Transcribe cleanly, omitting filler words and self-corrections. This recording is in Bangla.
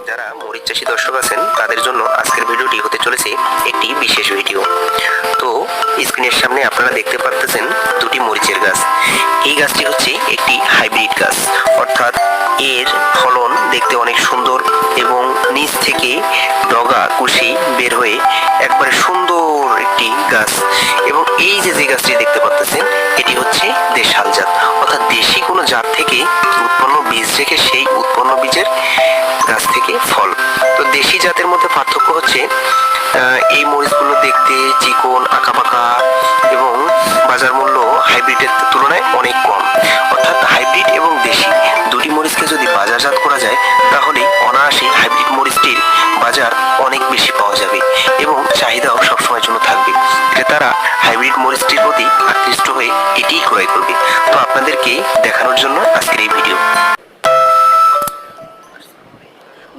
যারা মরিচ চাষী দর্শক আছেন তাদের জন্য আজকের ভিডিওটি হতে চলেছে একটি বিশেষ ভিডিও। তো স্ক্রিনের সামনে আপনারা দেখতে পাচ্ছেন দুটি মরিচের গাছ। এই গাছটি হচ্ছে একটি হাইব্রিড গাছ, অর্থাৎ এর ফলন দেখতে অনেক সুন্দর এবং নিচ থেকে ডগা কুশি বের হয়ে একবারে সুন্দর একটি গাছ। এবং এই যে গাছটি দেখতে পাচ্ছেন এটি হচ্ছে দেশাল জাত, অর্থাৎ দেশি কোনো জাত থেকে উৎপন্ন বীজ রেখে সেই উৎপন্ন বীজের গাছ থেকে ফল। তো দেশি জাতের মধ্যে পার্থক্য হচ্ছে এই মরিচগুলো দেখতে চিকন আঁকাবাঁকা এবং বাজার মূল্য হাইব্রিডের তুলনায় অনেক কম। অর্থাৎ হাইব্রিড এবং দেশি দুটি মরিচকে যদি বাজারজাত করা যায় তাহলে অনায়াসেই হাইব্রিড মরিচটির বাজার অনেক বেশি পাওয়া যাবে এবং চাহিদাও সবসময়ের জন্য থাকবে। ক্রেতারা হাইব্রিড মরিচটির প্রতি আকৃষ্ট হয়ে এটিই ক্রয় করবে। তো আপনাদেরকে দেখানোর জন্য আজকের এই ভিডিও।